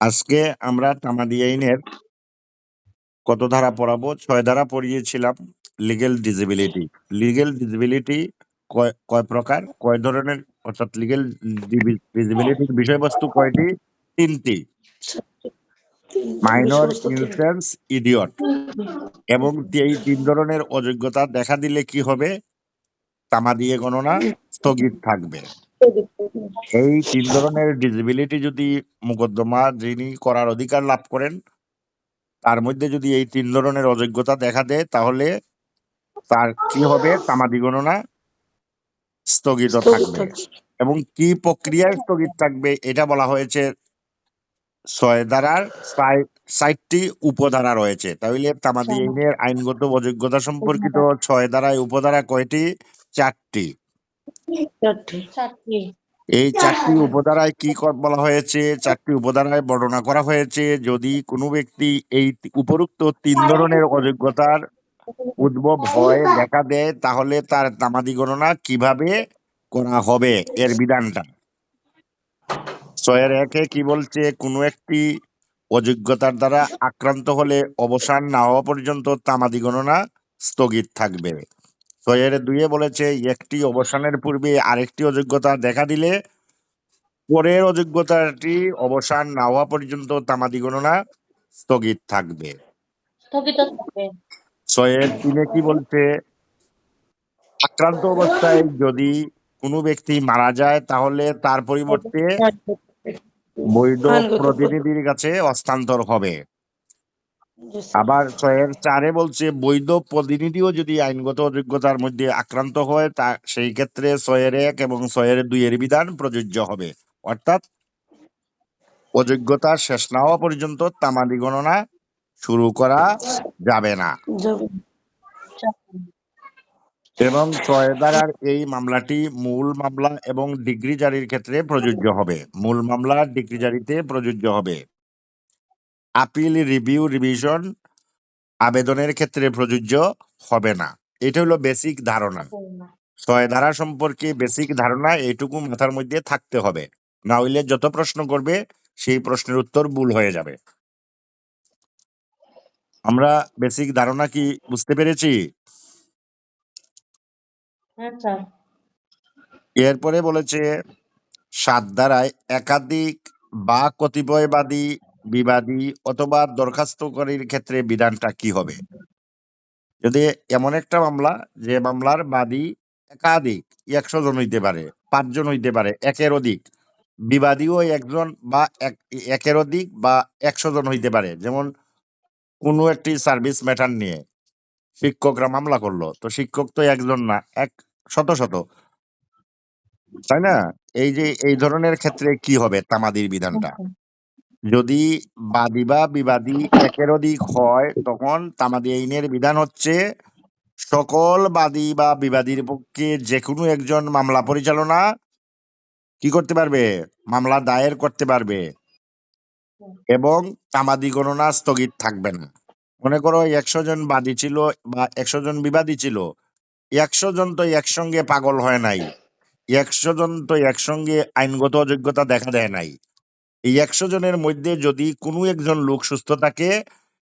আজকে আমরা তামাদি আইনের কত ধারা পড়াবো? 6 ধারা পড়িয়েছিলাম। Legal disability. লিগ্যাল ডিসেবিলিটি কয় প্রকার, কয় ধরনের, অর্থাৎ লিগ্যাল ডিসেবিলিটির বিষয়বস্তু কয়টি? 3টি। মাইনর, বিষয়বস্তু ইনফ্যান্স, ইডিয়ট। এবং এই 3 ধরনের অযোগ্যতা দেখা দিলে কি হবে? তামাদি গণনা স্থগিত থাকবে। এই 3 ধরনের ডিসেবিলিটি যদি মোকদ্দমা যিনি করার অধিকার লাভ করেন তার মধ্যে যদি এই 3 ধরনের অযোগ্যতা দেখা দেয় তাহলে তার কি হবে? তামাদি গণনা স্থগিত থাকবে। এবং কি প্রক্রিয়ায় স্থগিত থাকবে এটা বলা হয়েছে 6 ধারার 60টি উপধারা রয়েছে। তাহলে তামাদি আইনের আইনগত অযোগ্যতা সম্পর্কিত 6 ধারায় উপধারা কয়টি? 4টি। এই 4টি উপধারায় কি বলা হয়েছে? 4টি উপধারায় বর্ণনা করা হয়েছে যদি কোনো ব্যক্তি এই উপরোক্ত 3 ধরনের অযোগ্যতার উদ্ভব হয়, দেখা দেয়, তাহলে তার তামাদি গণনা কিভাবে করা হবে এর বিধানটা। 6-1 কি বলছে? কোনো একটি অযোগ্যতার দ্বারা আক্রান্ত হলে অবসান না হওয়া পর্যন্ত তামাদি গণনা স্থগিত থাকবে। 6-2 বলেছে একটি অবসানের পূর্বে আরেকটি অযোগ্যতা দেখা দিলে পরের অযোগ্যতাটি অবসান না হওয়া পর্যন্ত তামাদি গণনা স্থগিত থাকবে। 6-3 কি বলছে? আক্রান্ত অবস্থায় যদি কোনো ব্যক্তি মারা যায় তাহলে তার পরিবর্তে বৈধ প্রতিনিধির কাছে হস্তান্তর হবে। আবার 6-4 বলছে বৈধ প্রতিনিধিও যদি আইনগত অযোগ্যতার মধ্যে আক্রান্ত হয় তা সেই ক্ষেত্রে 6-1 এবং 6-2 এর বিধান প্রযোজ্য হবে। অর্থাৎ অযোগ্যতা শেষ না হওয়া পর্যন্ত তামাদি গণনা শুরু করা যাবে না। এবং 6 ধারার এই মামলাটি মূল মামলা এবং ডিগ্রি জারির ক্ষেত্রে প্রযোজ্য হবে। মূল মামলা ডিগ্রি জারিতে প্রযোজ্য হবে। আপিল, রিভিউ, রিভিশন আবেদনের ক্ষেত্রে প্রযোজ্য হবে না। এটা হলো বেসিক ধারণা। 6 ধারা সম্পর্কে বেসিক ধারণা এইটুকু মাথার মধ্যে থাকতে হবে, না হইলে যত প্রশ্ন করবে সেই প্রশ্নের উত্তর ভুল হয়ে যাবে। আমরা বেসিক ধারণা কি বুঝতে পেরেছি? এরপরে বলেছে 7 ধারায় একাধিক বা কতিপয়বাদী, বিবাদী অথবা দরখাস্তকারীর ক্ষেত্রে বিধানটা কি হবে? যদি এমন একটা মামলা যে মামলার বাদী একাধিক, 100 জন হইতে পারে, 5 জন হইতে পারে, একের অধিক, বিবাদীও একজন বা একের অধিক বা 100 জন হইতে পারে। যেমন কোনো একটি সার্ভিস ম্যাটার নিয়ে শিক্ষকরা মামলা করলো, তো শিক্ষক তো একজন না, শত শত, তাই না? এই যে এই ধরনের ক্ষেত্রে কি হবে তামাদির বিধানটা? যদি বাদী বা বিবাদী একের অধিক হয় তখন তামাদি আইনের বিধান হচ্ছে সকল বাদী বা বিবাদীর পক্ষে যে কোনো একজন মামলা পরিচালনা কি করতে পারবে? মামলা দায়ের করতে পারবে এবং তামাদি গণনা স্থগিত থাকবে না। মনে করো 100 জন বাদী ছিল বা 100 জন বিবাদী ছিল, 100 জন তো একসঙ্গে পাগল হয় নাই, 100 জন তো একসঙ্গে আইনগত অযোগ্যতা দেখা দেয় নাই। এই 100 জনের মধ্যে যদি কোনো একজন লোক সুস্থ থাকে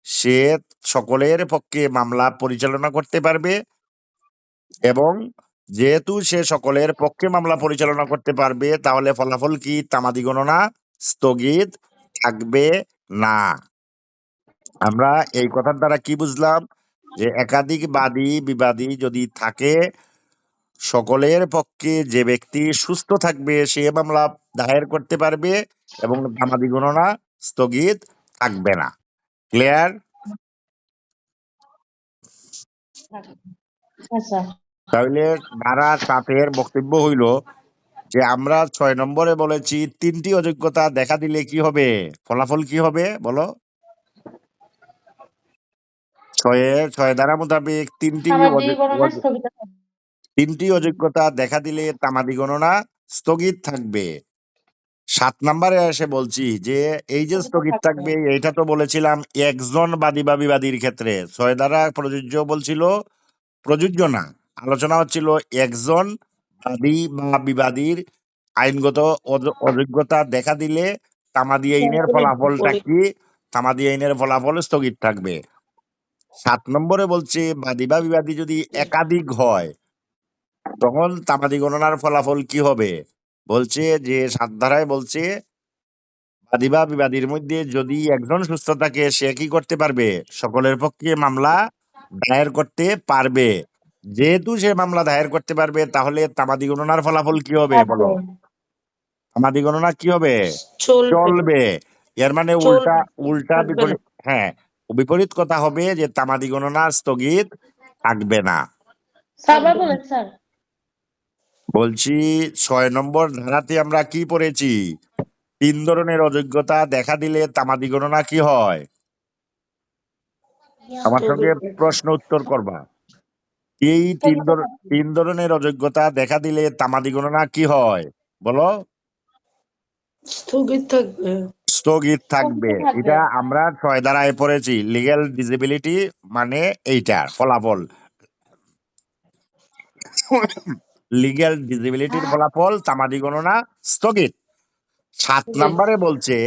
সে সকলের পক্ষে মামলা পরিচালনা করতে পারবে এবং যেহেতু সে সকলের পক্ষে মামলা পরিচালনা করতে পারবে তাহলে ফলাফল কি? তামাদি গণনা স্থগিত থাকবে না। আমরা এই কথার দ্বারা কি বুঝলাম? যে একাধিক বাদী বিবাদী যদি থাকে সকলের পক্ষে যে ব্যক্তি সুস্থ থাকবে সে মামলা দায়ের করতে পারবে এবং তামাদি গণনা স্থগিত থাকবে না। ক্লিয়ার? তাহলে ধারা 7-এর বক্তব্য হইল যে আমরা 6 নম্বরে বলেছি 3টি অযোগ্যতা দেখা দিলে কি হবে? ফলাফল কি হবে বলো? 6 ধারা মোতাবেক 3টি অযোগ্যতা দেখা দিলে তামাদি গণনা স্থগিত থাকবে। 7 নম্বরে এসে বলছি যে এই যে স্থগিত থাকবে এইটা তো বলেছিলাম একজন বাদী বা বিবাদীর ক্ষেত্রে। 6 ধারা প্রযোজ্য বলছিল, প্রযোজ্য না, আলোচনা হচ্ছিল একজন বাদী বা বিবাদীর আইনগত অযোগ্যতা দেখা দিলে তামাদি আইনের ফলাফলটা কি? তামাদি আইনের ফলাফল স্থগিত থাকবে। 7 নম্বরে বলছে বাদী বা বিবাদী যদি একাধিক হয় তখন তামাদি গণনার ফলাফল কি হবে? বলছে যে 7 ধারায় বলছে বাদী বা বিবাদীর মধ্যে যদি একজন সুস্থ থাকে সে কি করতে পারবে? সকলের পক্ষে মামলা দায়ের করতে পারবে। যেহেতু সে মামলা দায়ের করতে পারবে তাহলে তামাদি গণনার ফলাফল কি হবে বলো? তামাদি গণনা কি হবে? চলবে। এর মানে উল্টা উল্টা বিপরীত, হ্যাঁ, বিপরীত কথা হবে যে তামাদি গণনা স্থগিত থাকবে না। বলছি 6 নম্বর ধারাতে আমরা কি পড়েছি? 3 ধরনের অযোগ্যতা দেখা দিলে তামাদি গণনা কি হয়? আমার সঙ্গে প্রশ্ন উত্তর করবা। এই 3 ধরনের অযোগ্যতা দেখা দিলে তামাদি গণনা কি হয় বলো? স্থগিত থাকবে। এটা আমরা 6 ধারায় পড়েছি। লিগ্যাল ডিসেবিলিটি মানে এইটার ফলাফল। লিগ্যাল ডিসেবিলিটির ফলাফল তামাদি গণনা স্থগিত। 7 নম্বরে বলছে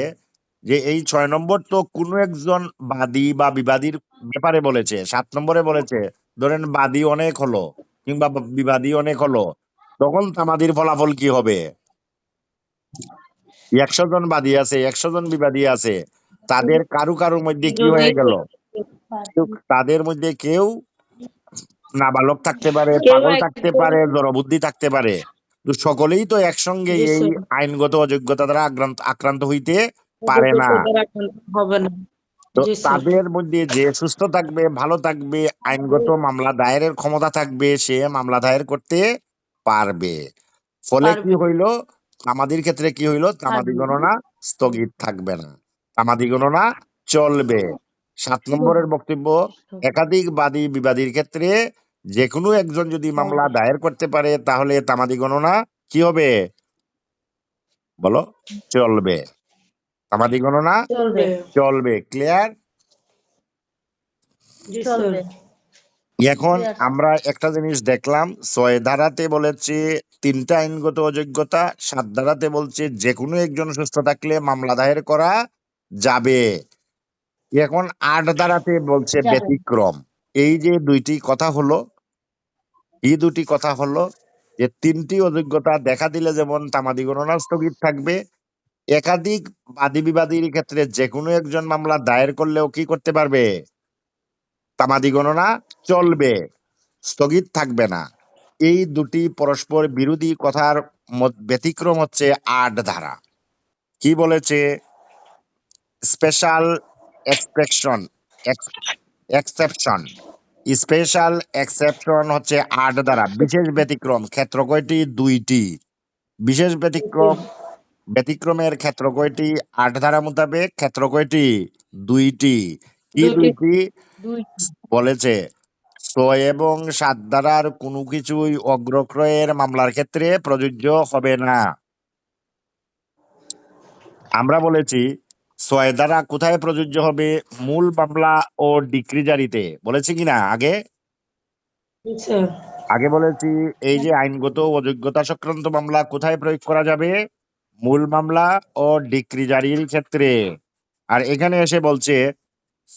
যে এই 6 নম্বর তো কোনো একজন বাদী বা বিবাদীর ব্যাপারে বলেছে। 7 নম্বরে বলেছে ধরেন বাদী অনেক হলো কিংবা বিবাদী অনেক হলো, তখন তামাদির ফলাফল কি হবে? 100 জন বাদী আছে, 100 জন বিবাদী আছে, তাদের কারু কারুর মধ্যে কি হয়ে গেল? তাদের মধ্যে কেউ নাবালক থাকতে পারে, পাগল থাকতে পারে, জড়বুদ্ধি থাকতে পারে, তো সকলেই তো একসঙ্গে এই আইনগত অযোগ্যতা দ্বারা আক্রান্ত হইতে পারে না। তো তাদের মধ্যে যে সুস্থ থাকবে, ভালো থাকবে, আইনগত মামলা দায়েরের ক্ষমতা থাকবে, সে মামলা দায়ের করতে পারবে। ফলে কি হইলো? আমাদের ক্ষেত্রে কি হইলো? তামাদি গণনা স্থগিত থাকবে না, তামাদি গণনা চলবে। 7 নম্বরের বক্তব্য, একাধিক বাদী বিবাদীর ক্ষেত্রে যে কোনো একজন যদি মামলা দায়ের করতে পারে তাহলে তামাদি গণনা কি হবে বলো? চলবে। তামাদি গণনা চলবে। ক্লিয়ার? এখন আমরা একটা জিনিস দেখলাম, 6 ধারাতে বলেছে 3টা আইনগত অযোগ্যতা, 7 ধারাতে বলছে যে কোনো একজন সুস্থ থাকলে মামলা দায়ের করা যাবে। এখন 8 ধারাতে বলছে ব্যতিক্রম। এই যে দুইটি কথা হলো, এই দুটি কথা হলো যে 3টি অযোগ্যতা দেখা দিলে যেমন তামাদি গণনা স্থগিত থাকবে, একাধিক বাদী বিবাদীর ক্ষেত্রে যে কোনো একজন মামলা দায়ের করলেও কি করতে পারবে? তামাদি গণনা চলবে, স্থগিত থাকবে না। এই দুটি পরস্পর বিরোধী কথার ব্যতিক্রম হচ্ছে 8 ধারা। কি বলেছে? Special exception, exception, special exception হচ্ছে 8 ধারা। বিশেষ ব্যতিক্রম ক্ষেত্র কয়টি? 2টি। বিশেষ ব্যতিক্রম, ব্যতিক্রমের ক্ষেত্র কয়টি? 8 ধারা মোতাবেক ক্ষেত্র কয়টি? 2টি। কি 2টি? বলেছে 6 এবং 7 ধারার কোনো কিছুই অগ্রক্রয়ের মামলার ক্ষেত্রে প্রযোজ্য হবে না। আমরা বলেছি 6 ধারা কোথায় প্রযোজ্য হবে? মূল মামলা ও ডিক্রি জারিতে। বলেছি কিনা আগে? আগে বলেছি এই যে আইনগত অযোগ্যতা সংক্রান্ত মামলা কোথায় প্রয়োগ করা যাবে? মূল মামলা ও ডিক্রি জারির ক্ষেত্রে। আর এখানে এসে বলছে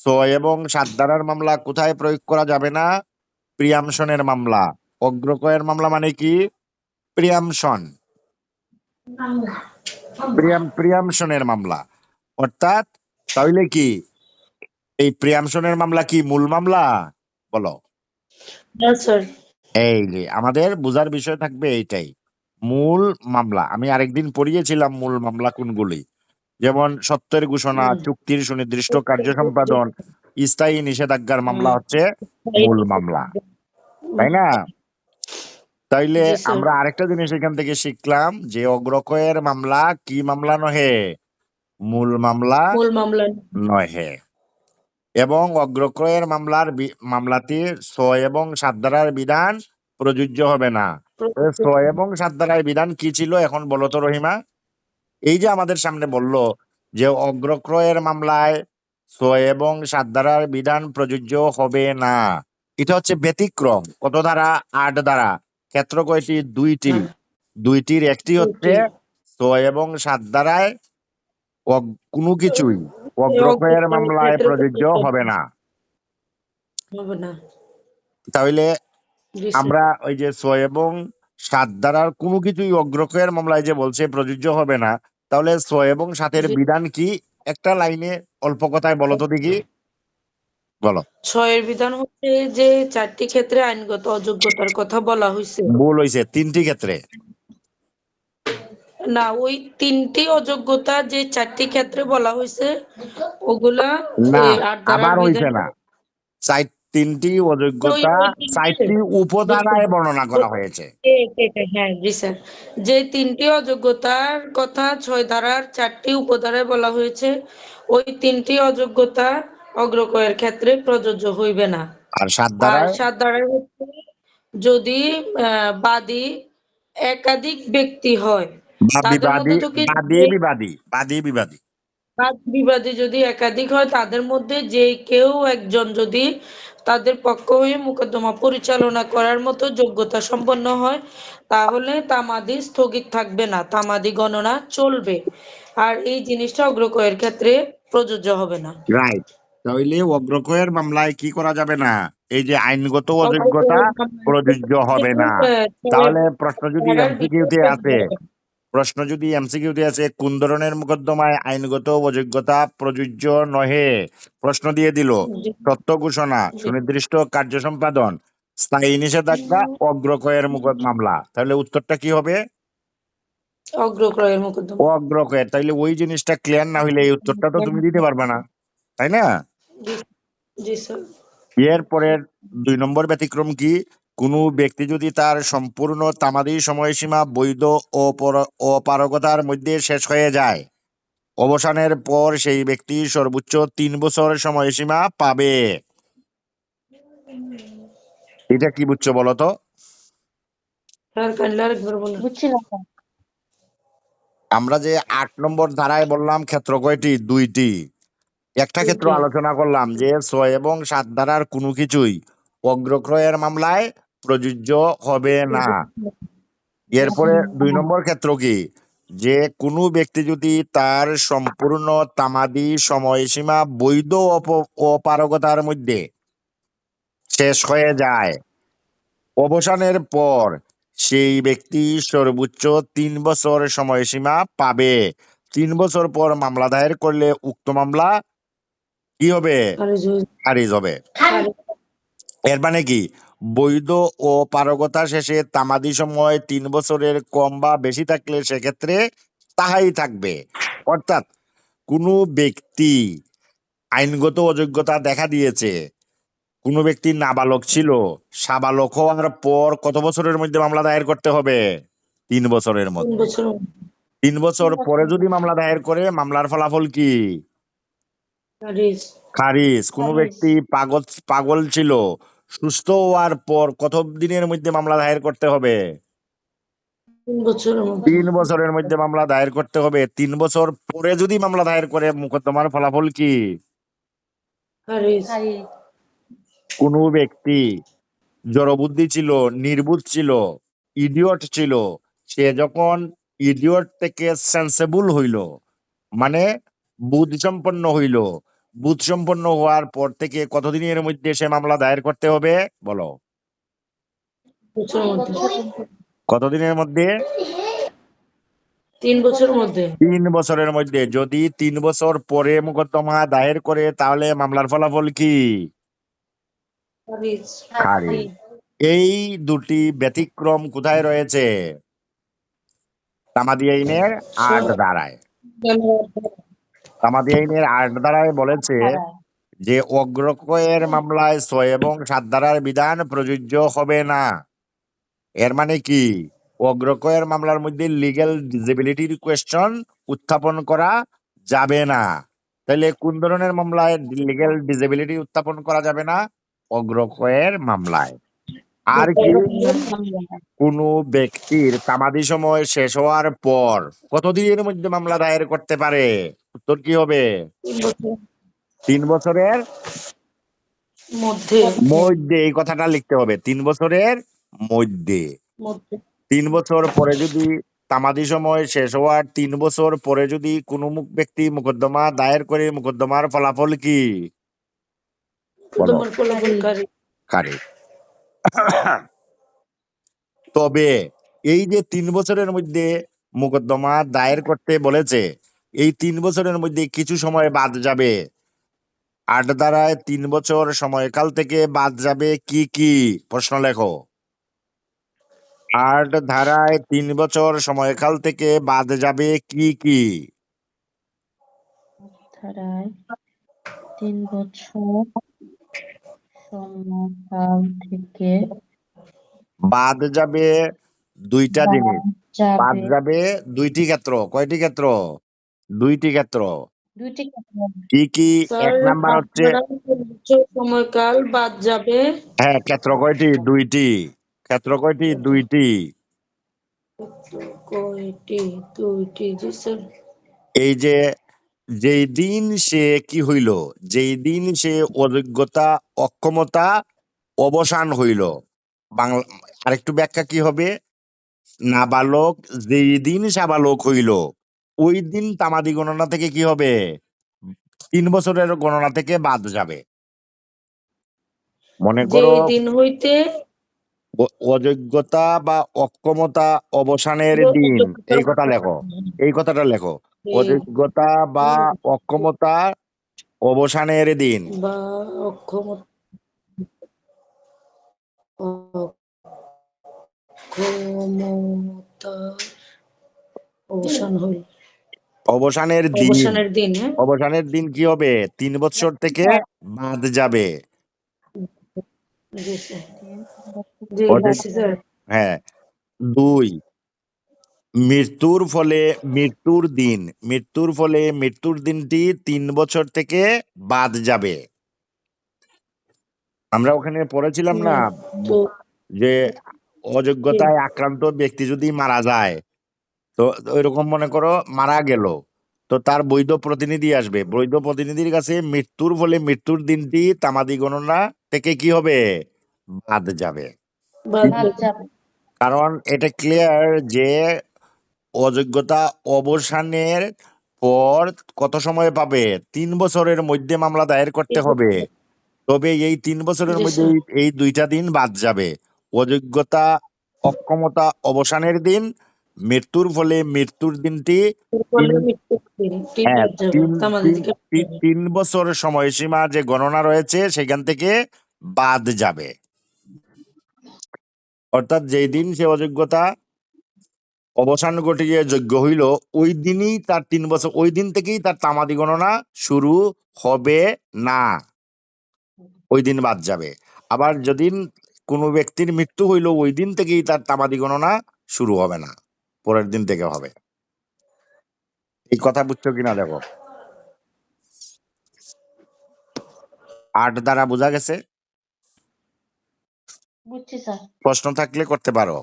6 এবং 7 ধারার মামলা কোথায় প্রয়োগ করা যাবে না? প্রিয়ামশনের মামলা। অগ্রক্রয়ের মামলা মানে কি? প্রিয়ামশন, প্রিয়ামশনের মামলা। অর্থাৎ তাহলে কি এই প্রিয়ামশনের মামলা কি মূল মামলা বলো? এই যে আমাদের বোঝার বিষয় থাকবে এইটাই, মূল মামলা। আমি আরেকদিন পড়িয়েছিলাম মূল মামলা কোনগুলি, যেমন সত্যের ঘোষণা, চুক্তির সুনির্দিষ্ট কার্য সম্পাদন, স্থায়ী নিষেধাজ্ঞার মামলা হচ্ছে মূল মামলা, তাই না? তাইলে আমরা আরেকটা জিনিস এখান থেকে শিখলাম যে অগ্রক্রয়ের মামলা কি মামলা নহে? মূল মামলা নহে। এবং অগ্রক্রয়ের মামলাতে 6 এবং 7 ধারার বিধান প্রযোজ্য হবে না। 6 এবং 7 ধারার বিধান কি ছিল এখন বলো তো রহিমা? এই যে আমাদের সামনে বললো যে অগ্রক্রয়ের মামলায় 6 এবং 7 ধারার বিধান প্রযোজ্য হবে না, এটা হচ্ছে ব্যতিক্রম। কত ধারা? 8 ধারা। ক্ষেত্র কয়টি? 2টি। 2টির একটি হচ্ছে 6 এবং 7 ধারায় কোনো কিছুই অগ্রক্রয়ের মামলায় প্রযোজ্য হবে না। হবে না। তাহলে জি স্যার। আমরা ওই যে 6 এবং 7 ধারার কোনো কিছুই অগ্রক্রয়ের মামলায় যে বলছে প্রযোজ্য হবে না, তাহলে 6 এবং 7-এর জি। বিধান কি? একটা লাইনে অল্প কথায় বলো তো দেখি, বলো। 6 এর বিধান হচ্ছে যে 4টি ক্ষেত্রে আইনগত অযোগ্যতার কথা বলা হইছে। ভুল হইছে 3টি ক্ষেত্রে। না, ওই 3টি অযোগ্যতা যে 4টি ক্ষেত্রে বলা হইছে ওগুলা না, ওই 8 ধারার আবার হইছে বিধানে না। 3টি ওই অযোগ্যতা ওই 3টি 4টি উপধারায় বর্ণনা করা হয়েছে। হ্যাঁ, জি স্যার। যে 3টি অযোগ্যতার কথা 6 ধারার 4টি উপধারায় বলা হয়েছে, ওই 3টি অযোগ্যতা অগ্রক্রয়ের ক্ষেত্রে প্রযোজ্য হইবে না। আর 7 আর ধারায় 7 ধারায় হচ্ছে যদি বাদী একাধিক ব্যক্তি হয়, তাদের মধ্যে থেকে বিবাদী। বাদ বিবাদী যদি একাধিক হয়, তাদের মধ্যে যে কেউ একজন যদি তাদের পক্ষ হয়ে মোকদ্দমা পরিচালনা করার মতো যোগ্যতা সম্পন্ন হয়, তাহলে তামাদি স্থগিত থাকবে না, তামাদি গণনা চলবে। আর এই জিনিসটা অগ্রক্রয়ের ক্ষেত্রে প্রযোজ্য হবে না। রাইট। তাহলে অগ্রক্রয়ের মামলায় কি করা যাবে না? এই যে আইনগত অযোগ্যতা অগ্রক্রয়ের মামলায় প্রযোজ্য হবে না। তাহলে প্রশ্ন যদি ধারার এমসিকিউতে ভিতরে আছে, কোন ধরনের মোকদ্দমায় আইনগত অযোগ্যতা প্রযোজ্য নহে, প্রশ্ন দিয়ে দিল তথ্য ঘোষণা, জি, সুনির্দিষ্ট কার্য সম্পাদন, স্থায়ী নিষেধাজ্ঞা, অগ্রক্রয়ের মামলা, তাহলে উত্তরটা কি হবে? অগ্রক্রয়ের মোকদ্দমা। অগ্রক্রয়ের। তাইলে ওই জিনিসটা ক্লিয়ার না হইলে এই উত্তরটা তো তুমি দিতে পারবে না, তাই না? জি, জি স্যার। এর পরের 2 নম্বর ব্যতিক্রম কি? কোনো ব্যক্তি যদি তার সম্পূর্ণ তামাদি সময়সীমা বৈধ ও অপারগতার মধ্যে শেষ হয়ে যায়, অবসানের পর সেই ব্যক্তি সর্বোচ্চ 3 বছর সময়সীমা পাবে। এটা কি বুঝছো বলো তো? স্যার কাইন্ডলি আরেকবার বলেন। বুঝছি না স্যার। আমরা যে 8 নম্বর ধারায় বললাম ক্ষেত্র কয়টি? 2টি। একটা ক্ষেত্র দুইটি। আলোচনা করলাম যে 6 এবং 7 ধারার কোনো কিছুই অগ্রক্রয়ের মামলায় প্রযোজ্য হবে না। এরপরে 2 নম্বর ক্ষেত্র কি? যে কোনো ব্যক্তি যদি তার সম্পূর্ণ তামাদি সময়সীমা বৈধ অপারগতার মধ্যে শেষ হয়ে যায়, অবসানের পর সেই ব্যক্তি সর্বোচ্চ 3 বছর সময়সীমা পাবে। 3 বছর পর মামলা দায়ের করলে উক্ত মামলা কি হবে? খারিজ হবে। এর মানে কি? বৈধ ও পারগতা শেষে তামাদি সময় 3 বছরের কম বা বেশি থাকলে সেক্ষেত্রে তাহাই থাকবে। অর্থাৎ কোনো ব্যক্তি আইনগত অযোগ্যতা দেখা দিয়েছে, কোনো ব্যক্তি নাবালক ছিল, সাবালক হওয়ার পর কত বছরের মধ্যে মামলা দায়ের করতে হবে? 3 বছরের 3 মধ্যে। বছর। 3 বছর পরে যদি মামলা দায়ের করে, মামলার ফলাফল কি? খারিজ। খারিজ। কোনো ব্যক্তি পাগল ছিল, সুস্থ হওয়ার পর কত দিনের মধ্যে মামলা দায়ের করতে হবে? 3 বছরের মধ্যে। 3 বছরের মধ্যে মামলা দায়ের করতে হবে। 3 বছর পরে যদি মামলা দায়ের করে, মোকদ্দমার ফলাফল কি? খারিজ। কোনো ব্যক্তি জড়বুদ্ধি ছিল, নির্বুধ ছিল, ইডিয়ট ছিল, সে যখন ইডিয়ট থেকে সেন্সেবল হইল, মানে বুধ সম্পন্ন হইল, বুধ সম্পন্ন হওয়ার পর থেকে কতদিনের মধ্যে সে মামলা দায়ের করতে হবে বলো? বছরের মধ্যে। কতদিনের মধ্যে? 3 বছরের মধ্যে। 3 বছরের মধ্যে। যদি 3 বছর পরে মোকদ্দমা দায়ের করে, তাহলে মামলার ফলাফল কি? খারিজ। খারিজ। এই দুটি ব্যতিক্রম কোথায় রয়েছে? তামাদি আইনের 8 ধারায়। তামাদি আইনের 8 ধারায় বলেছে যে অগ্রক্রয়ের মামলায় 6 এবং 7 ধারার বিধান প্রযোজ্য হবে না। এর মানে কি? অগ্রক্রয়ের মামলার মধ্যে লিগ্যাল ডিসেবিলিটির কোয়েশ্চন উত্থাপন করা যাবে না। তাহলে কোন ধরনের মামলায় লিগ্যাল ডিসেবিলিটি উত্থাপন করা যাবে না? অগ্রক্রয়ের মামলায়। আর কি? কোনো ব্যক্তির তামাদি সময় শেষ হওয়ার পর কতদিনের মধ্যে মামলা দায়ের করতে পারে? উত্তর কি হবে? 3 বছরের মধ্যে। মধ্যে। এই কথাটা লিখতে হবে, 3 বছরের মধ্যে। মধ্যে। 3 বছর পরে যদি তামাদি সময় শেষ হওয়ার 3 বছর পরে যদি কোনো ব্যক্তি মোকদ্দমা দায়ের করে, মোকদ্দমার ফলাফল কি? বলো। তোমার ফলাফল খারিজ। খারিজ। খারিজ। তবে এই যে 3 বছরের মধ্যে মোকদ্দমা দায়ের করতে বলেছে, এই 3 বছরের মধ্যে কিছু সময় বাদ যাবে। 8 ধারায় 3 বছর সময়কাল থেকে বাদ যাবে কি কি? প্রশ্ন লেখো। 8 ধারায় 3 বছর সময়কাল থেকে বাদ যাবে কি কি? ধারায় 3 বছর সময়কাল থেকে বাদ যাবে দুইটা জিনিস। বাদ যাবে যাবে দুইটি ক্ষেত্র। কয়টি ক্ষেত্র? দুইটি ক্ষেত্র। দুইটি ক্ষেত্র। কি কি? স্যার, 1 নাম্বার হচ্ছে, সময়কাল বাদ যাবে। হ্যাঁ, ক্ষেত্র কয়টি? দুইটি। ক্ষেত্র কয়টি? দুইটি। কয়টি? দুইটি। জি স্যার। এই যে যেই দিন সে কি হইল, যেই দিন সে অযোগ্যতা অক্ষমতা অবসান হইল, বাংলা আরেকটু ব্যাখ্যা কি হবে? নাবালক যেই দিন সাবালক হইল, ওই দিন তামাদি গণনা থেকে কি হবে? 3 বছরের গণনা থেকে বাদ যাবে। মনে যে করো দিন হইতে অযোগ্যতা বা অক্ষমতা অবসানের দিন। এই কথা লেখো, এই কথাটা লেখো। অযোগ্যতা বা অক্ষমতা অবসানের দিন। বা অক্ষমতা অক্ষমতার অবসান হইল। অবসানের দিন। অবসানের দিন, হ্যাঁ। অবসানের দিন কি হবে? 3 বছর থেকে বাদ যাবে। জি স্যার। 3 বছর জি থেকে বাদ বুঝছি স্যার। যাবে। হ্যাঁ। 2, মৃত্যুর ফলে মৃত্যুর দিন। মৃত্যুর ফলে মৃত্যুর দিনটি 3 বছর থেকে বাদ যাবে। আমরা ওখানে পড়েছিলাম না মৃত্যু যে অযোগ্যতায় আক্রান্ত ব্যক্তি যদি মারা যায়, তো ওইরকম মনে করো মারা গেল, তো তার বৈধ প্রতিনিধি আসবে। বৈধ প্রতিনিধির কাছে মৃত্যুর ফলে মৃত্যুর দিনটি তামাদি গণনা থেকে কি হবে? বাদ যাবে। বাদ বাদ যাবে। কারণ এটা ক্লিয়ার যে অযোগ্যতা অবসানের পর কত সময় পাবে? 3 বছরের মধ্যে মামলা দায়ের করতে হবে। তবে এই 3 বছরের জি মধ্যে স্যার। এই দুইটা দিন বাদ যাবে। অযোগ্যতা অক্ষমতা অবসানের দিন, মৃত্যুর ফলে মৃত্যুর দিনটি এর তিন, ফলে মৃত্যুর দিনটি হ্যাঁ, বাদ যাবে। তিন তামাদি তিন থেকে বাদ তিন যাবে। 3 বছর সময়সীমা যে গণনা রয়েছে সেখান থেকে বাদ যাবে। অর্থাৎ যেই দিন সে অযোগ্যতা অবসান ঘটিয়ে যোগ্য হইল, ওই দিনই তার 3 বছর, ওই দিন থেকেই তার তামাদি গণনা শুরু হবে না। ওই দিন বাদ যাবে। আবার যেদিন কোনো ব্যক্তির মৃত্যু হইল, ওই দিন থেকেই তার তামাদি গণনা শুরু হবে না, পরের দিন থেকে হবে। এই কথা বুঝছো কিনা দেখো। 8 দ্বারা বোঝা গেছে? বুঝছি স্যার। প্রশ্ন থাকলে করতে পারো।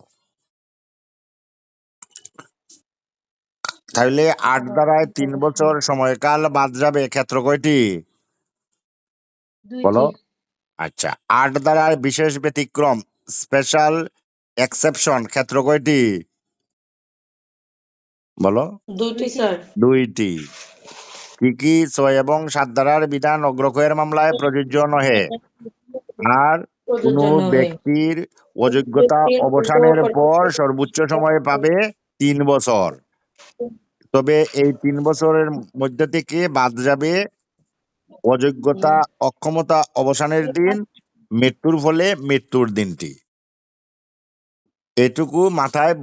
তাহলে 8 দ্বারায় 3 বছর সময়কাল বাদ যাবে। ক্ষেত্র কয়টি? দুইটি। বলো। আচ্ছা, 8 দ্বারায় বিশেষ ব্যতিক্রম, স্পেশাল এক্সেপশন, ক্ষেত্র কয়টি? বলো। দুইটি স্যার। দুইটি। কি কি? 6 এবং 7 ধারার বিধান অগ্রক্ষয়ের মামলায় প্রযোজ্য নহে। আর কোন প্রযোজ্য নহে। ব্যক্তির অযোগ্যতা ব্যক্তির অবসানের পর সর্বোচ্চ সময় পাবে 3 বছর। তবে এই 3 বছরের মধ্যে থেকে বাদ যাবে অযোগ্যতা অক্ষমতা অবসানের দিন, মৃত্যুর ফলে মৃত্যুর দিনটি। এটুকু মাথায়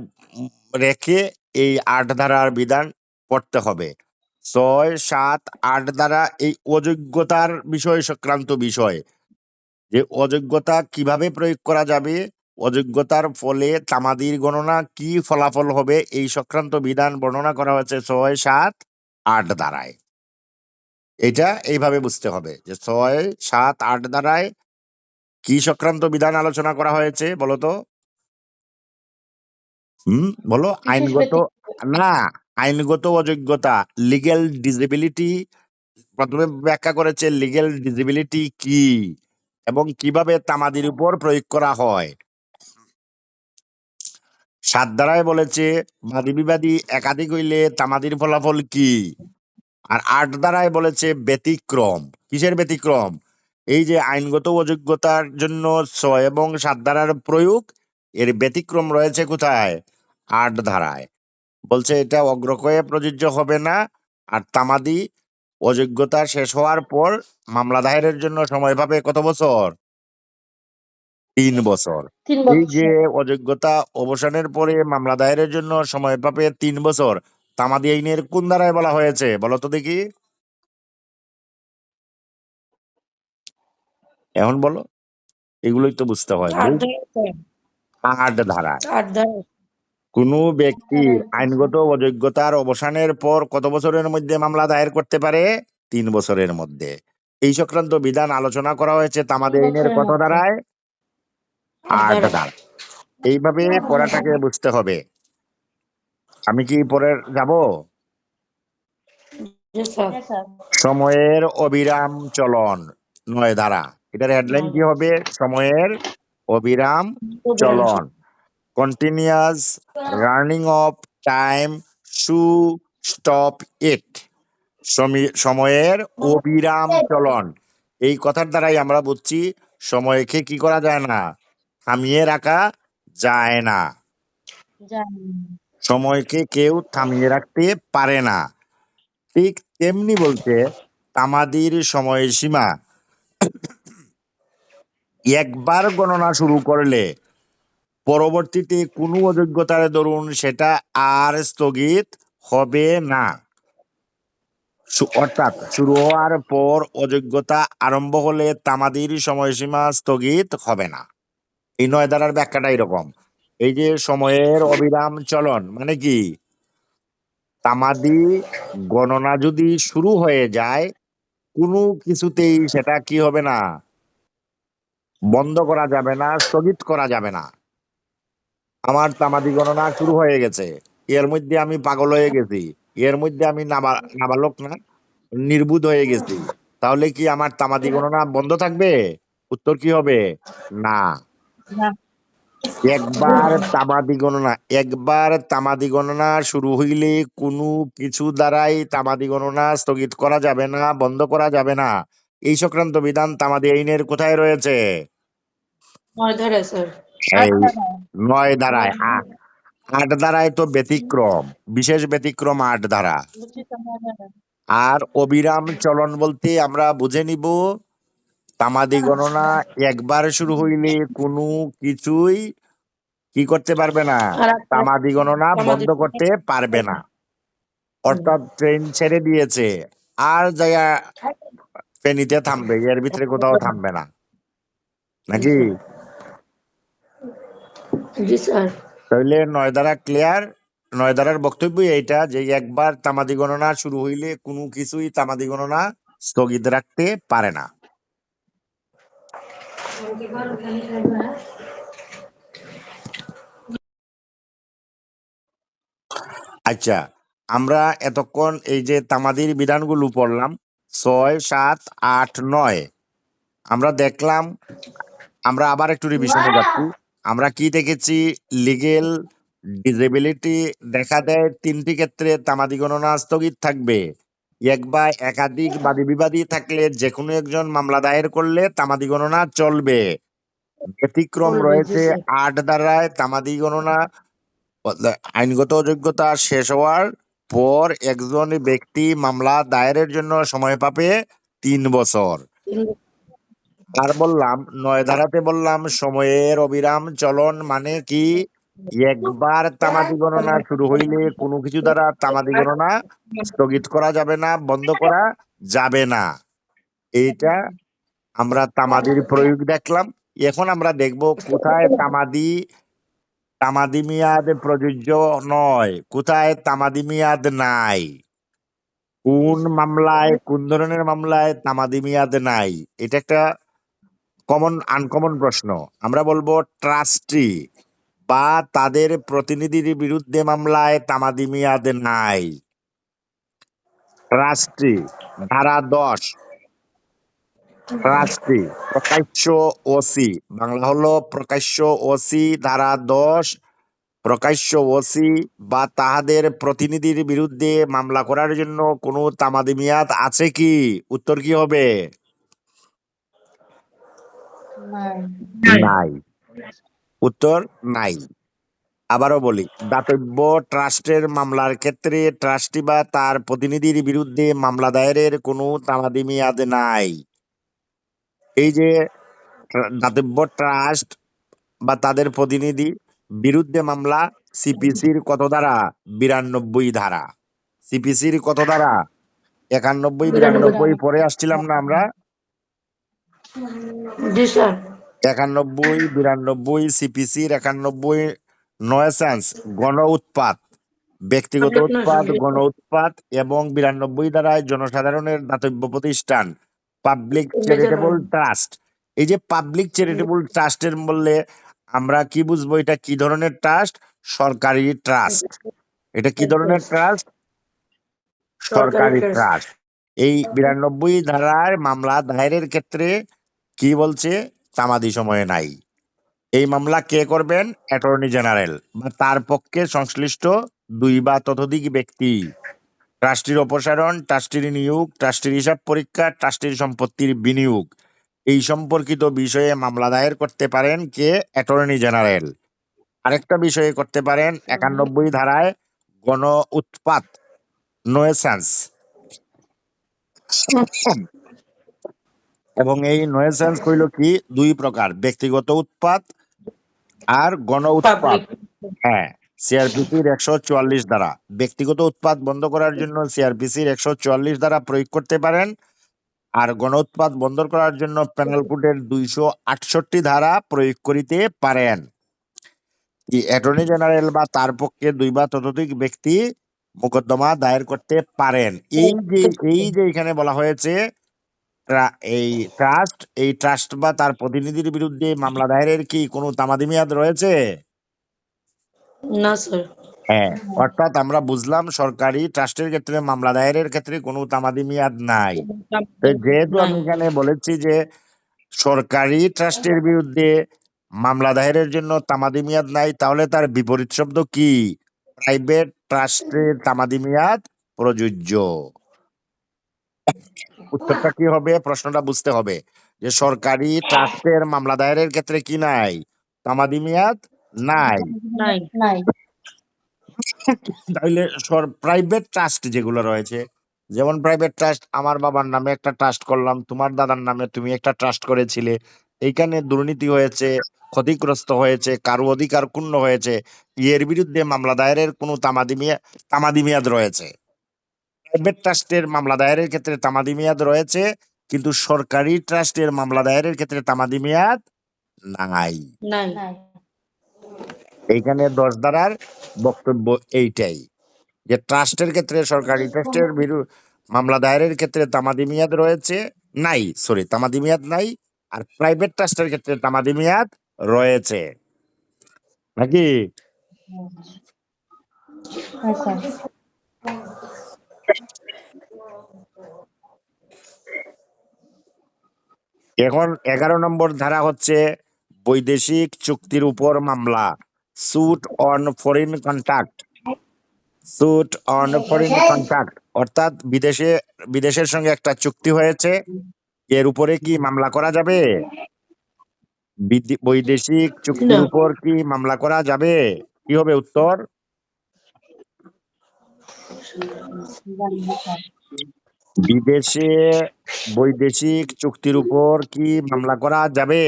রেখে এই 8 ধারার বিধান পড়তে হবে। 6, 7, 8 দ্বারা এই অযোগ্যতার বিষয় সংক্রান্ত বিষয়, যে অযোগ্যতা কিভাবে প্রয়োগ করা যাবে, অযোগ্যতার ফলে তামাদির গণনা কি ফলাফল হবে, এই সংক্রান্ত বিধান বর্ণনা করা হয়েছে 6, 7, 8 দ্বারায়। এটা এইভাবে বুঝতে হবে যে 6, 7, 8 দ্বারায় কি সংক্রান্ত বিধান আলোচনা করা হয়েছে বলতো? বলো। বিশেষ আইনগত, ব্যতিক্রম। না, আইনগত অযোগ্যতা, লিগ্যাল ডিসেবিলিটি। প্রথমে ব্যাখ্যা করেছে লিগ্যাল ডিসেবিলিটি কি এবং কিভাবে তামাদির উপর প্রয়োগ করা হয়। সাত ধারায় বলেছে বাদী বিবাদী একাধিক হইলে তামাদির ফলাফল কি? আর আট ধারায় বলেছে ব্যতিক্রম। কিসের ব্যতিক্রম? এই যে আইনগত অযোগ্যতার জন্য ৬ এবং ৭ ধারার প্রয়োগ, এর ব্যতিক্রম রয়েছে কোথায়? ৮ ধারায়। বলছে এটা অগ্রকয়ে প্রযোজ্য হবে না। আর তামাদি অযোগ্যতা শেষ হওয়ার পর মামলা দায়েরের জন্য সময় পাবে কত বছর? ৩ বছর। 3 এই যে বছর। অযোগ্যতা অবসানের পরে মামলা দায়েরের জন্য সময় পাবে ৩ বছর, তামাদি আইনের কোন ধারায় বলা হয়েছে বলো তো দেখি? এখন বলো, এগুলোই তো বুঝতে হয়। ৮ ধারা স্যার। ৮ ধারায় ৮ ধারা। কোনো ব্যক্তি ধারায় বলছে। আইনগত অযোগ্যতার অবসানের পর কত বছরের মধ্যে মামলা দায়ের করতে পারে? ৩ বছরের মধ্যে। এই সংক্রান্ত বিধান আলোচনা করা হয়েছে 3 তামাদি আইনের বছরের কত মধ্যে। ধারায়? ৮ ৮ ধারা। ধারা। এইভাবে পড়াটাকে বুঝতে হবে। আমি কি পরে যাব? জি স্যার। হ্যাঁ স্যার। সময়ের অবিরাম চলন, ৯ ধারা। এটার হেডলাইন কি হবে? সময়ের অবিরাম চলন। Continuous running of time shoe stop it. সময়ের অবিরাম চলন। এই কথার দ্বারাই আমরা বুঝছি সময়কে কি করা যায় না? থামিয়ে রাখা যায় না। জানি। সময়কে কেউ থামিয়ে রাখতে পারে না। ঠিক তেমনি বলতে তামাদির সময়সীমা একবার গণনা শুরু করলে পরবর্তীতে কোনো অযোগ্যতার দরুন সেটা আর স্থগিত হবে না। অর্থাৎ শুরু হওয়ার পর অযোগ্যতা আরম্ভ হলে তামাদির সময়সীমা স্থগিত হবে না। এই ৯ ধারার ব্যাখ্যাটা এরকম। এই যে সময়ের অবিরাম চলন মানে কি? তামাদি গণনা যদি শুরু হয়ে যায়, কোনো কিছুতেই সেটা কি হবে না? বন্ধ করা যাবে না, স্থগিত করা যাবে না। আমার তামাদি গণনা শুরু হয়ে গেছে, এর মধ্যে আমি পাগল হয়ে গেছি, এর মধ্যে আমি নাবালক না, নির্বুধ হয়ে গেছি, তাহলে কি আমার তামাদি গণনা বন্ধ থাকবে? উত্তর কি হবে? না। না। একবার তামাদি গণনা শুরু হইলে কোনো কিছু দ্বারাই তামাদি গণনা স্থগিত করা যাবে না, বন্ধ করা যাবে না। এই সংক্রান্ত বিধান তামাদি আইনের কোথায় রয়েছে? ৯ ধারা স্যার। ৮ এই ধারায়। ৯ ধারায়। ৮ ধারায় তো ব্যতিক্রম, বিশেষ ব্যতিক্রম ৮ ধারা। বুঝছি তো 9 ধারায়। আর অবিরাম চলন বলতে আমরা বুঝে নিব তামাদি গণনা একবার শুরু হইলে কোনো কিছুই কি করতে পারবে না? আর আপনার তামাদি গণনা বন্ধ আমাদের করতে পারবে না। অর্থাৎ ট্রেন ছেড়ে দিয়েছে, আর জায়গা ফেনীতে থামবে, এর ভিতরে কোথাও থামবে না, জি নাকি? স্যার। জি স্যার। তাহলে ৯ ধারা ক্লিয়ার। ৯ ধারার বক্তব্য এইটা যে একবার তামাদি গণনা শুরু হইলে কোনো কিছুই তামাদি গণনা স্থগিত রাখতে পারে না। আচ্ছা, আমরা এতক্ষণ এই যে তামাদির বিধানগুলো পড়লাম ৬, ৭, ৮, ৯, আমরা দেখলাম। আমরা আবার একটু রিভিশনে যাচ্ছি। আমরা কি দেখেছি? লিগেল ডিসেবিলিটি দেখা দেয় ৩টি ক্ষেত্রে তামাদি গণনা স্থগিত থাকবে। এক বা একাধিক বাদী বিবাদী থাকলে যে কোনো একজন মামলা দায়ের করলে তামাদি গণনা চলবে। ব্যতিক্রম বলবে জি রয়েছে স্যার। ৮ ধারায়। তামাদি গণনা আইনগত যোগ্যতা শেষ হওয়ার পর একজন ব্যক্তি মামলা দায়েরের জন্য সময় পাবে ৩ বছর। আর বললাম ৯ ধারাতে বললাম সময়ের অবিরাম চলন মানে কি? একবার তামাদি গণনা শুরু হইলে কোনো কিছু দ্বারা তামাদি গণনা স্থগিত করা যাবে না, বন্ধ করা যাবে না। এইটা আমরা তামাদির প্রয়োগ দেখলাম। এখন আমরা দেখব কোথায় তামাদি মেয়াদ প্রযোজ্য নয়, কোথায় তামাদি মেয়াদ নাই, কোন মামলায়, কোন ধরনের মামলায় তামাদি মেয়াদ নাই। এটা একটা আনকমন প্রশ্ন। আমরা বলবো ট্রাস্টি বা তাদের প্রতিনিধির বিরুদ্ধে মামলায় তামাদি মেয়াদ নাই। ট্রাস্টি ধারা ১০। ট্রাস্টি প্রকাশ্য ওসি, বাংলা হলো প্রকাশ্য ওসি, ধারা ১০ প্রকাশ্য ওসি বা তাহাদের প্রতিনিধির বিরুদ্ধে মামলা করার জন্য কোনো তামাদি মেয়াদ আছে কি? উত্তর কি হবে? নাই। নাই। উত্তর নাই। আবারও বলি, দাতব্য ট্রাস্টের মামলার ক্ষেত্রে ট্রাস্টি বা তার প্রতিনিধির বিরুদ্ধে মামলা দায়েরের কোনো তামাদি মেয়াদ নাই। এই যে দাতব্য ট্রাস্ট বা তাদের প্রতিনিধি বিরুদ্ধে মামলা, সিপিসির কত ধারা? 92 ধারা। সিপিসির কত ধারা? 91, 92। 92 পরে আসছিলাম না আমরা? জি স্যার। 91, 92 সিপিসির 91 নয়সেন্স গণ উৎপাত, ব্যক্তিগত পাবলিক উৎপাত, নয়। গণ উৎপাত এবং 92 ধারায় জনসাধারণের দাতব্য প্রতিষ্ঠান, পাবলিক চ্যারিটেবল ট্রাস্ট। এই যে পাবলিক চ্যারিটেবল ট্রাস্টের বললে আমরা কি বুঝবো? এটা কি ধরনের ট্রাস্ট? সরকারি ট্রাস্ট। এটা কি ধরনের ট্রাস্ট? সরকারি সরকারি ট্রাস্ট। ট্রাস্ট। এই 92 ধারার মামলা দায়েরের ক্ষেত্রে কি বলছে? তামাদি সময়ে নাই। এই মামলা কে করবেন? অ্যাটর্নি জেনারেল বা তার পক্ষে সংশ্লিষ্ট 2 বা ততোধিক ব্যক্তি। ট্রাস্টির অপসারণ, ট্রাস্টির নিয়োগ, ট্রাস্টির হিসাব পরীক্ষা, ট্রাস্টির সম্পত্তির বিনিয়োগ, এই সম্পর্কিত বিষয়ে মামলা দায়ের করতে পারেন কে? Attorney general. আরেকটা বিষয়ে করতে পারেন 91 ধারায় গণ উৎপাত, নোয়েসেন্স। এবং এই নোয়েসেন্স হইল কি 2 প্রকার, ব্যক্তিগত উৎপাত আর গণ উৎপাত। পাবলিক। হ্যাঁ, সিআরপিসির 144 ধারা। ব্যক্তিগত উৎপাত বন্ধ করার জন্য সিআরপিসির 144 ধারা প্রয়োগ করতে পারেন। আর গণ উৎপাত বন্ধ করার জন্য পেনাল কোডের 268 ধারা প্রয়োগ করিতে পারেন। অ্যাটর্নি জেনারেল বা তার পক্ষে 2 বা ততোধিক ব্যক্তি মোকদ্দমা দায়ের করতে পারেন। এই যে এখানে বলা হয়েছে এই ট্রাস্ট বা তার প্রতিনিধির বিরুদ্ধে মামলা দায়েরের কি কোনো তামাদি মেয়াদ রয়েছে? না স্যার। হ্যাঁ, অর্থাৎ আমরা বুঝলাম সরকারি ট্রাস্টের ক্ষেত্রে মামলা দায়েরের ক্ষেত্রে কোনো তামাদি মেয়াদ নাই। তো যেহেতু নাই। আমি এখানে বলেছি যে সরকারি ট্রাস্টের বিরুদ্ধে মামলা দায়েরের জন্য তামাদি মেয়াদ নাই, তাহলে তার বিপরীত শব্দ কি? প্রাইভেট ট্রাস্টের তামাদি মেয়াদ প্রযোজ্য। উত্তরটা কি হবে? প্রশ্নটা বুঝতে হবে যে সরকারি ট্রাস্টের মামলা দায়েরের ক্ষেত্রে কি নাই? তামাদি মেয়াদ নাই। নাই। নাই। তাইলে প্রাইভেট ট্রাস্ট যেগুলো রয়েছে, যেমন প্রাইভেট ট্রাস্ট, আমার বাবার নামে একটা ট্রাস্ট করলাম, তোমার দাদার নামে তুমি একটা ট্রাস্ট করেছিলে, এইখানে দুর্নীতি হয়েছে, ক্ষতিগ্রস্ত হয়েছে, কারো অধিকার ক্ষুণ্ণ হয়েছে, এর বিরুদ্ধে মামলা দায়েরের কোনো তামাদি মেয়াদ রয়েছে। প্রাইভেট ট্রাস্টের মামলা দায়েরের ক্ষেত্রে তামাদি মেয়াদ রয়েছে, কিন্তু সরকারি ট্রাস্টের মামলা দায়েরের ক্ষেত্রে তামাদি মেয়াদ নাই। নাই। নাই। এইখানে 10 ধারার বক্তব্য এইটাই যে ট্রাস্টের ক্ষেত্রে, সরকারি ট্রাস্টের মামলা দায়েরের ক্ষেত্রে তামাদি মেয়াদ রয়েছে, নাই, সরি, তামাদি মেয়াদ নাই। আর প্রাইভেট ট্রাস্টের ক্ষেত্রে তামাদি মেয়াদ রয়েছে, নাকি? হ্যাঁ স্যার। এখন 11 নম্বর ধারা হচ্ছে বৈদেশিক চুক্তির উপর মামলা, suit on foreign contract. Suit on foreign contract অর্থাৎ বিদেশের সঙ্গে একটা চুক্তি হয়েছে, এর উপরে কি মামলা করা যাবে? বৈদেশিক চুক্তির না। উপর কি মামলা করা যাবে? কি হবে উত্তর? জানি না স্যার। বিদেশে বৈদেশিক চুক্তির উপর কি মামলা করা যাবে?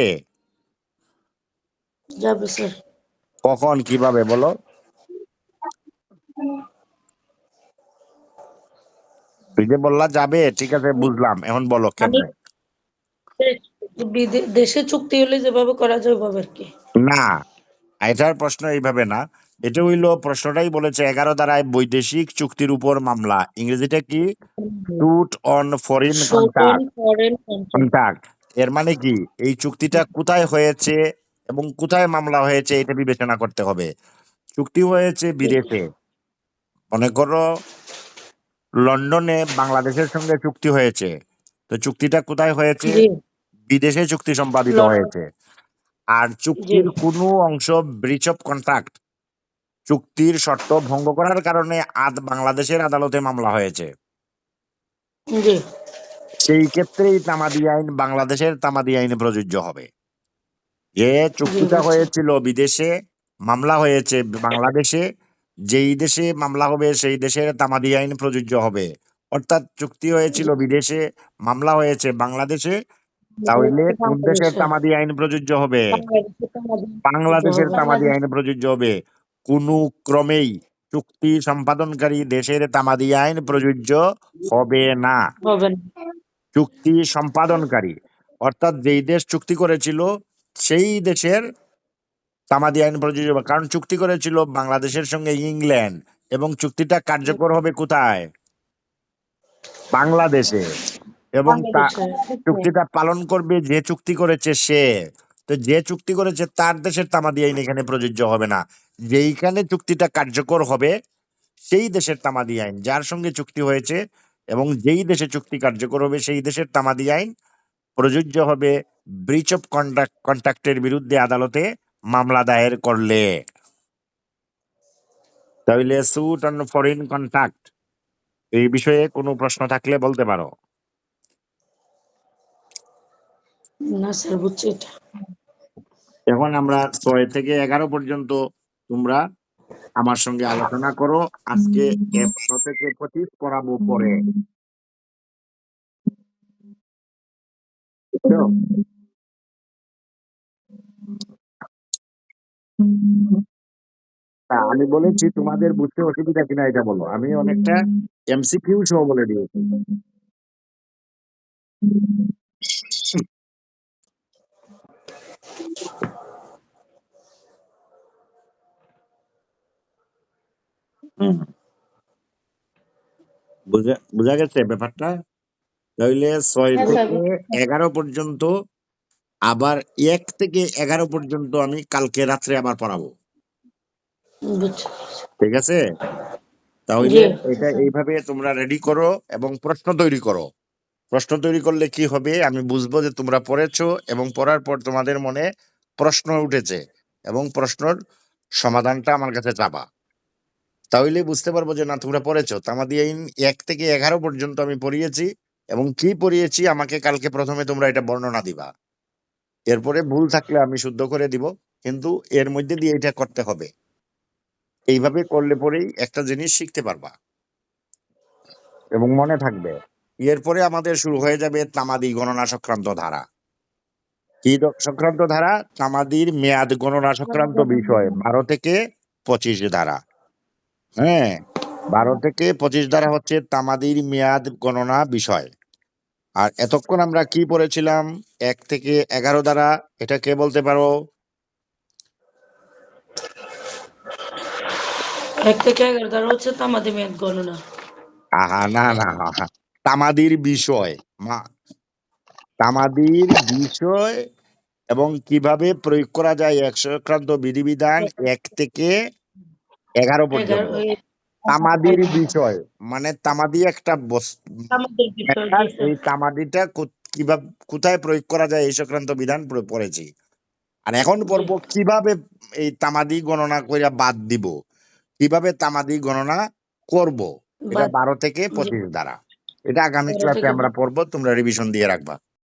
যাবে স্যার। কখন, কিভাবে বলো? তুই যে বললা যাবে, ঠিক আছে বুঝলাম, এখন বলো মানে কেমনে? দেশে চুক্তি হলে যেভাবে করা যায় ওভাবে আর কি। না, এটার প্রশ্ন এইভাবে না। এটা হইলো, প্রশ্নটাই বলেছে 11 ধারায় বৈদেশিক চুক্তির উপর মামলা, ইংরেজিটা কি? Suit on foreign contract. Foreign contract এর মানে কি? এই চুক্তিটা কোথায় হয়েছে এবং কোথায় মামলা হয়েছে এটা বিবেচনা করতে হবে। চুক্তি হয়েছে বিদেশে, মনে করো লন্ডনে বাংলাদেশের সঙ্গে চুক্তি হয়েছে, তো চুক্তিটা কোথায় হয়েছে? জি। বিদেশে চুক্তি সম্পাদিত লন্ডন। হয়েছে। আর জি। চুক্তির কোনো অংশ ব্রিচ অফ কন্ট্রাক্ট চুক্তির শর্ত ভঙ্গ করার কারণে বাংলাদেশের আদালতে মামলা হয়েছে, জি সেই ক্ষেত্রেই তামাদি আইন বাংলাদেশের তামাদি আইনে প্রযোজ্য হবে। যে জি চুক্তিটা বুঝছি। হয়েছিল বিদেশে, মামলা হয়েছে বাংলাদেশে, যেই দেশে মামলা হবে সেই দেশের তামাদি আইন প্রযোজ্য হবে। অর্থাৎ চুক্তি হয়েছিল বিদেশে, মামলা হয়েছে বাংলাদেশে, তাহলে কোন দেশের বাংলাদেশে তামাদি আইন প্রযোজ্য হবে? বাংলাদেশে তামাদি প্রযোজ্য বাংলাদেশের হবে। তামাদি বাংলাদেশ আইন প্রযোজ্য হবে। কোনো ক্রমেই চুক্তি সম্পাদনকারী দেশের তামাদি আইন প্রযোজ্য হবে না। হবে না। চুক্তি সম্পাদনকারী অর্থাৎ যেই দেশ চুক্তি করেছিল সেই দেশের তামাদি আইন প্রযোজ্য হবে। কারণ চুক্তি করেছিল বাংলাদেশের সঙ্গে ইংল্যান্ড, এবং চুক্তিটা কার্যকর হবে কোথায়? বাংলাদেশে। এবং বাংলাদেশে বাংলাদেশে চুক্তিটা পালন করবে যে চুক্তি করেছে সে। তো যে চুক্তি করেছে তার দেশের তামাদি আইন এখানে প্রযোজ্য হবে না। যেইখানে চুক্তিটা কার্যকর হবে সেই দেশের তামাদি আইন, যার সঙ্গে চুক্তি হয়েছে এবং যেই দেশে চুক্তি কার্যকর হবে সেই দেশের তামাদি আইন প্রযোজ্য হবে ব্রিচ অফ কন্ট্রাক্টের বিরুদ্ধে আদালতে মামলা দায়ের করলে। তাহলে স্যুট অন ফরেন কন্ট্রাক্ট এই বিষয়ে কোনো প্রশ্ন থাকলে বলতে পারো। না স্যার বুঝছি এটা। এখন আমরা 6 থেকে 11 পর্যন্ত তোমরা আমার সঙ্গে আলোচনা করো। আজকে 12 থেকে 25 পড়াবো পরে। বুঝছো? আমি বলেছি তোমাদের বুঝতে অসুবিধা কিনা এটা বলো। আমি অনেকটা এমসিকিউ সহ বলে দিয়েছি। হুম, বুঝা গেছে ব্যাপারটা? তাহলে 6 হ্যাঁ স্যার থেকে 11 পর্যন্ত, আবার 1 থেকে 11 পর্যন্ত আমি কালকে রাত্রে আবার পড়াবো। বুঝছি। ঠিক আছে? তাহলে জি এটা এইভাবে তোমরা রেডি করো এবং প্রশ্ন তৈরি করো। প্রশ্ন তৈরি করলে কি হবে, আমি বুঝবো যে তোমরা পড়েছো এবং পড়ার পর তোমাদের মনে প্রশ্ন উঠেছে এবং প্রশ্নর সমাধানটা আমার কাছে চাবা। তাহলে বুঝতে পারবো যে না তোমরা পড়েছো। তামাদি আইন 1 থেকে 11 পর্যন্ত আমি পড়িয়েছি, এবং কি পড়িয়েছি আমাকে কালকে প্রথমে তোমরা এটা বর্ণনা দিবা। এরপরে ভুল থাকলে আমি শুদ্ধ করে দিব, কিন্তু এর মধ্যে দিয়ে এটা করতে হবে। এইভাবে করলে পরেই একটা জিনিস শিখতে পারবা এবং মনে থাকবে। এরপরে আমাদের শুরু হয়ে যাবে তামাদি গণনা সংক্রান্ত ধারা। কি সংক্রান্ত ধারা? তামাদির মেয়াদ গণনা সংক্রান্ত বিষয়, 12 থেকে 25 ধারা। হ্যাঁ, 12 থেকে 25 ধারা হচ্ছে তামাদির মেয়াদ গণনা বিষয়। আর এতক্ষণ আমরা কি পড়েছিলাম? 1 থেকে 11 ধারা। এটা কে বলতে পারো? 1 থেকে 11 দ্বারা হচ্ছে তামাদি মেয়াদ গণনা। আহা, না না না। তামাদির বিষয়, তামাদির বিষয় এবং কিভাবে প্রয়োগ করা যায় এক সংক্রান্ত বিধিবিধান 1 থেকে 11 11 পর্যন্ত। ওই তামাদির বিষয় মানে তামাদি একটা আমাদের বিষয় জি matter, স্যার। এই তামাদিটা কিভাবে কোথায় প্রয়োগ করা যায় এই সংক্রান্ত বিধান পড়েছি। আর এখন জি পর্ব কিভাবে এই তামাদি গণনা কইরা বাদ দিব, কিভাবে তামাদি গণনা করব। এটা বাদ 12 থেকে জি 25 দ্বারা। এটা আগামী 12 ক্লাসে থেকে আমরা পড়বো, তোমরা রিভিশন দিয়ে রাখবা।